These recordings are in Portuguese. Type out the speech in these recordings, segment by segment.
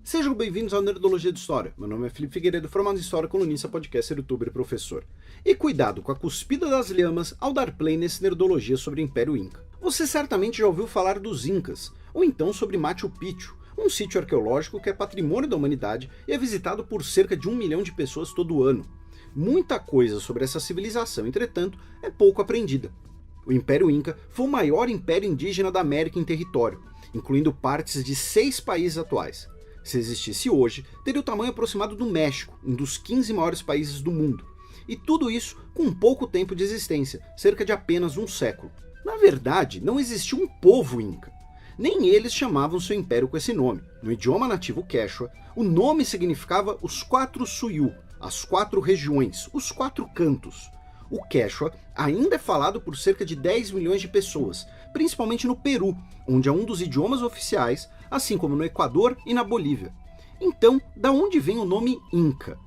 Sejam bem-vindos ao Nerdologia de História. Meu nome é Felipe Figueiredo, formado em História, colunista, podcaster, youtuber e professor. E cuidado com a cuspida das lhamas ao dar play nesse Nerdologia sobre o Império Inca. Você certamente já ouviu falar dos Incas, ou então sobre Machu Picchu, um sítio arqueológico que é patrimônio da humanidade e é visitado por cerca de 1 milhão de pessoas todo ano. Muita coisa sobre essa civilização, entretanto, é pouco aprendida. O Império Inca foi o maior império indígena da América em território, incluindo partes de 6 países atuais. Se existisse hoje, teria o tamanho aproximado do México, um dos 15 maiores países do mundo. E tudo isso com pouco tempo de existência, cerca de apenas um século. Na verdade, não existia um povo Inca. Nem eles chamavam seu império com esse nome. No idioma nativo Quechua, o nome significava os 4 Suyu, as 4 regiões, os 4 cantos. O Quechua ainda é falado por cerca de 10 milhões de pessoas, principalmente no Peru, onde é um dos idiomas oficiais, assim como no Equador e na Bolívia. Então, da onde vem o nome Inca?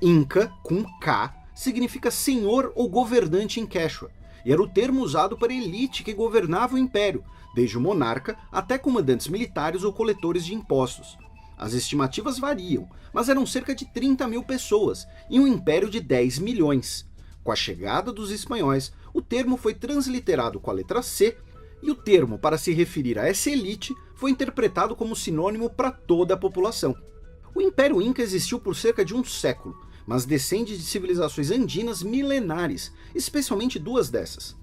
Inca, com K, significa senhor ou governante em Quechua, e era o termo usado para a elite que governava o império, desde o monarca até comandantes militares ou coletores de impostos. As estimativas variam, mas eram cerca de 30 mil pessoas, em um império de 10 milhões. Com a chegada dos espanhóis, o termo foi transliterado com a letra C, e o termo para se referir a essa elite foi interpretado como sinônimo para toda a população. O Império Inca existiu por cerca de um século, mas descende de civilizações andinas milenares, especialmente 2 dessas.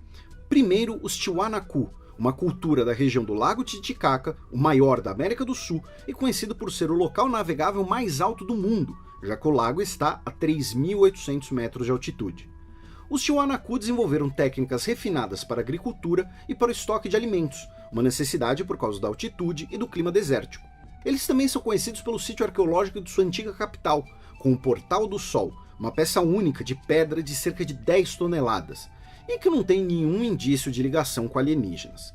Primeiro, os Tiwanaku, uma cultura da região do Lago Titicaca, o maior da América do Sul e conhecido por ser o local navegável mais alto do mundo, já que o lago está a 3.800 metros de altitude. Os Tiwanaku desenvolveram técnicas refinadas para a agricultura e para o estoque de alimentos, uma necessidade por causa da altitude e do clima desértico. Eles também são conhecidos pelo sítio arqueológico de sua antiga capital, com o Portal do Sol, uma peça única de pedra de cerca de 10 toneladas, e que não tem nenhum indício de ligação com alienígenas.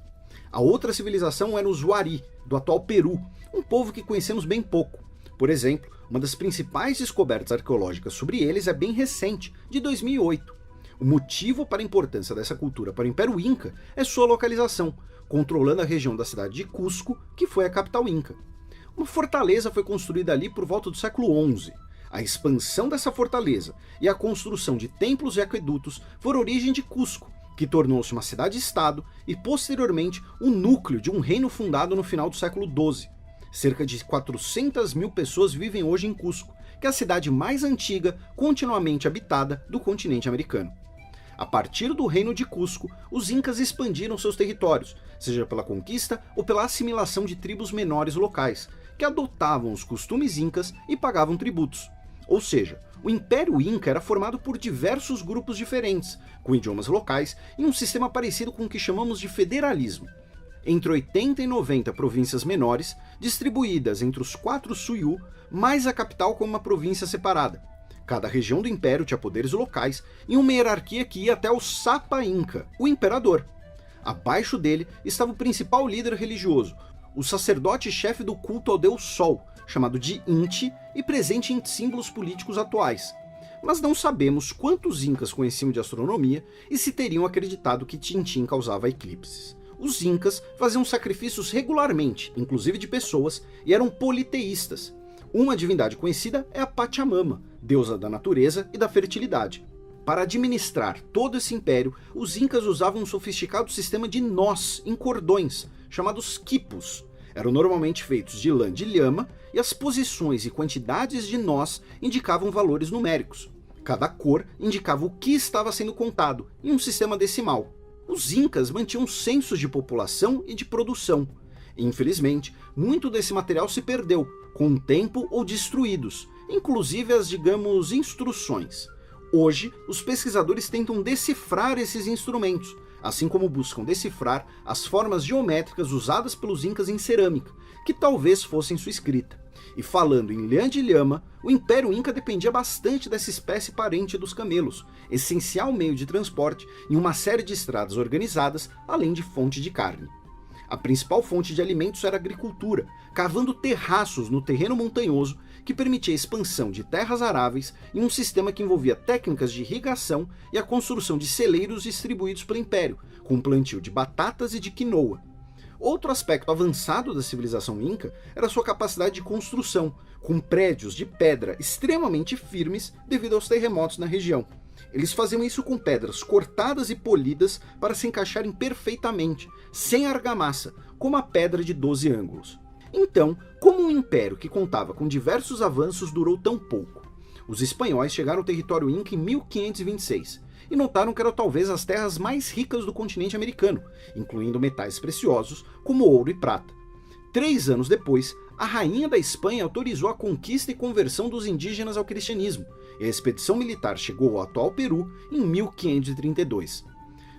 A outra civilização era os Wari, do atual Peru, um povo que conhecemos bem pouco. Por exemplo, uma das principais descobertas arqueológicas sobre eles é bem recente, de 2008. O motivo para a importância dessa cultura para o Império Inca é sua localização, controlando a região da cidade de Cusco, que foi a capital Inca. Uma fortaleza foi construída ali por volta do século XI. A expansão dessa fortaleza e a construção de templos e aquedutos foram a origem de Cusco, que tornou-se uma cidade-estado e, posteriormente, o núcleo de um reino fundado no final do século XII. Cerca de 400 mil pessoas vivem hoje em Cusco, que é a cidade mais antiga continuamente habitada do continente americano. A partir do reino de Cusco, os Incas expandiram seus territórios, seja pela conquista ou pela assimilação de tribos menores locais, que adotavam os costumes incas e pagavam tributos. Ou seja, o Império Inca era formado por diversos grupos diferentes, com idiomas locais e um sistema parecido com o que chamamos de federalismo. Entre 80 e 90 províncias menores, distribuídas entre os 4 Suyu, mais a capital como uma província separada. Cada região do império tinha poderes locais e uma hierarquia que ia até o Sapa Inca, o imperador. Abaixo dele estava o principal líder religioso, o sacerdote-chefe do culto ao deus Sol, chamado de Inti e presente em símbolos políticos atuais. Mas não sabemos quantos incas conheciam de astronomia e se teriam acreditado que Tintim causava eclipses. Os incas faziam sacrifícios regularmente, inclusive de pessoas, e eram politeístas. Uma divindade conhecida é a Pachamama, deusa da natureza e da fertilidade. Para administrar todo esse império, os incas usavam um sofisticado sistema de nós em cordões, chamados quipos. Eram normalmente feitos de lã de lhama e as posições e quantidades de nós indicavam valores numéricos. Cada cor indicava o que estava sendo contado, em um sistema decimal. Os incas mantinham censos de população e de produção. Infelizmente, muito desse material se perdeu, com o tempo ou destruídos, inclusive as, digamos, instruções. Hoje, os pesquisadores tentam decifrar esses instrumentos, assim como buscam decifrar as formas geométricas usadas pelos incas em cerâmica, que talvez fossem sua escrita. E falando em lã de lhama, o Império Inca dependia bastante dessa espécie parente dos camelos, essencial meio de transporte em uma série de estradas organizadas, além de fonte de carne. A principal fonte de alimentos era a agricultura, cavando terraços no terreno montanhoso que permitia a expansão de terras aráveis em um sistema que envolvia técnicas de irrigação e a construção de celeiros distribuídos pelo Império, com plantio de batatas e de quinoa. Outro aspecto avançado da civilização Inca era sua capacidade de construção, com prédios de pedra extremamente firmes devido aos terremotos na região. Eles faziam isso com pedras cortadas e polidas para se encaixarem perfeitamente, sem argamassa, como a pedra de 12 ângulos. Então, como um império que contava com diversos avanços durou tão pouco? Os espanhóis chegaram ao território Inca em 1526 e notaram que eram talvez as terras mais ricas do continente americano, incluindo metais preciosos como ouro e prata. 3 anos depois, a rainha da Espanha autorizou a conquista e conversão dos indígenas ao cristianismo, e a expedição militar chegou ao atual Peru em 1532.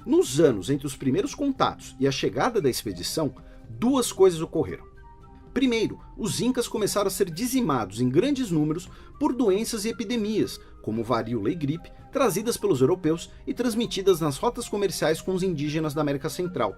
Nos anos entre os primeiros contatos e a chegada da expedição, 2 coisas ocorreram. Primeiro, os incas começaram a ser dizimados em grandes números por doenças e epidemias, como varíola e gripe, trazidas pelos europeus e transmitidas nas rotas comerciais com os indígenas da América Central.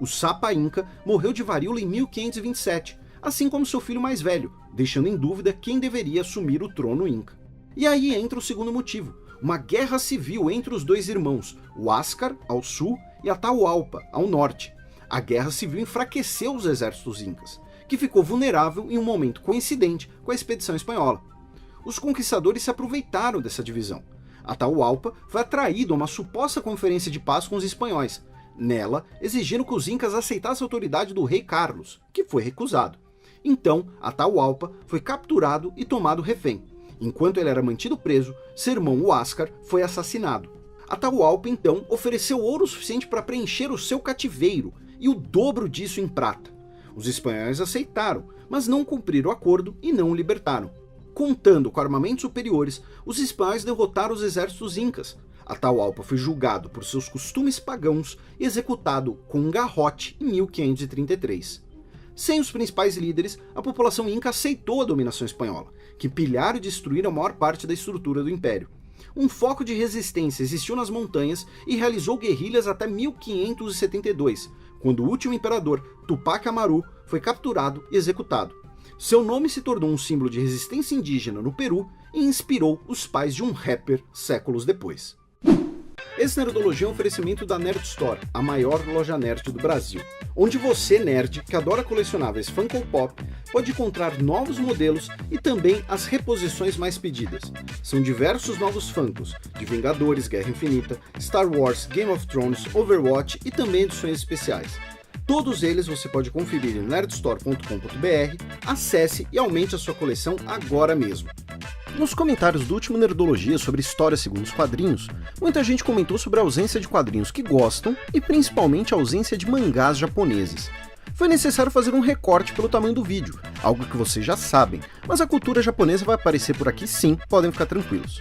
O Sapa Inca morreu de varíola em 1527, assim como seu filho mais velho, deixando em dúvida quem deveria assumir o trono Inca. E aí entra o segundo motivo, uma guerra civil entre os 2 irmãos, o Huáscar, ao sul, e Atahualpa, ao norte. A guerra civil enfraqueceu os exércitos incas, que ficou vulnerável em um momento coincidente com a expedição espanhola. Os conquistadores se aproveitaram dessa divisão. Atahualpa foi atraído a uma suposta conferência de paz com os espanhóis. Nela, exigiram que os incas aceitassem a autoridade do rei Carlos, que foi recusado. Então, Atahualpa foi capturado e tomado refém. Enquanto ele era mantido preso, seu irmão Huáscar foi assassinado. Atahualpa, então, ofereceu ouro suficiente para preencher o seu cativeiro, e o dobro disso em prata. Os espanhóis aceitaram, mas não cumpriram o acordo e não o libertaram. Contando com armamentos superiores, os espanhóis derrotaram os exércitos incas. Atahualpa foi julgado por seus costumes pagãos e executado com um garrote em 1533. Sem os principais líderes, a população inca aceitou a dominação espanhola, que pilharam e destruíram a maior parte da estrutura do império. Um foco de resistência existiu nas montanhas e realizou guerrilhas até 1572, quando o último imperador, Tupac Amaru, foi capturado e executado. Seu nome se tornou um símbolo de resistência indígena no Peru e inspirou os pais de um rapper séculos depois. Esse Nerdologia é um oferecimento da Nerd Store, a maior loja nerd do Brasil, onde você, nerd, que adora colecionáveis Funko Pop, pode encontrar novos modelos e também as reposições mais pedidas. São diversos novos Funkos, de Vingadores, Guerra Infinita, Star Wars, Game of Thrones, Overwatch e também edições especiais. Todos eles você pode conferir em nerdstore.com.br, acesse e aumente a sua coleção agora mesmo. Nos comentários do último Nerdologia sobre história segundo os quadrinhos, muita gente comentou sobre a ausência de quadrinhos que gostam e principalmente a ausência de mangás japoneses. Foi necessário fazer um recorte pelo tamanho do vídeo, algo que vocês já sabem, mas a cultura japonesa vai aparecer por aqui sim, podem ficar tranquilos.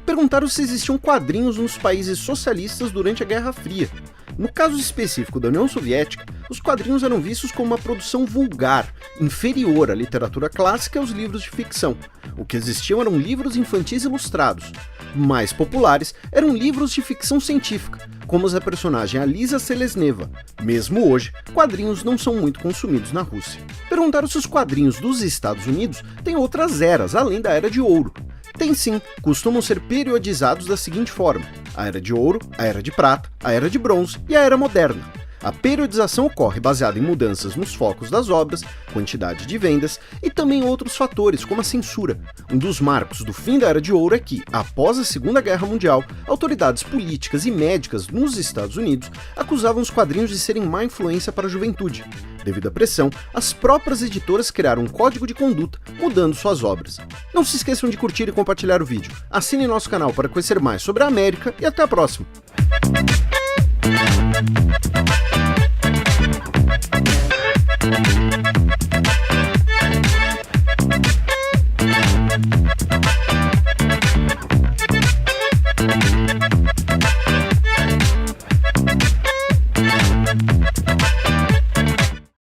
Perguntaram se existiam quadrinhos nos países socialistas durante a Guerra Fria. No caso específico da União Soviética, os quadrinhos eram vistos como uma produção vulgar, inferior à literatura clássica e aos livros de ficção. O que existiam eram livros infantis ilustrados. Mais populares eram livros de ficção científica, como os da personagem Alisa Selezneva. Mesmo hoje, quadrinhos não são muito consumidos na Rússia. Perguntaram se os quadrinhos dos Estados Unidos têm outras eras, além da Era de Ouro. Tem sim, costumam ser periodizados da seguinte forma: a Era de Ouro, a Era de Prata, a Era de Bronze e a Era Moderna. A periodização ocorre baseada em mudanças nos focos das obras, quantidade de vendas e também outros fatores, como a censura. Um dos marcos do fim da Era de Ouro é que, após a Segunda Guerra Mundial, autoridades políticas e médicas nos Estados Unidos acusavam os quadrinhos de serem má influência para a juventude. Devido à pressão, as próprias editoras criaram um código de conduta, mudando suas obras. Não se esqueçam de curtir e compartilhar o vídeo. Assine nosso canal para conhecer mais sobre a América e até a próxima!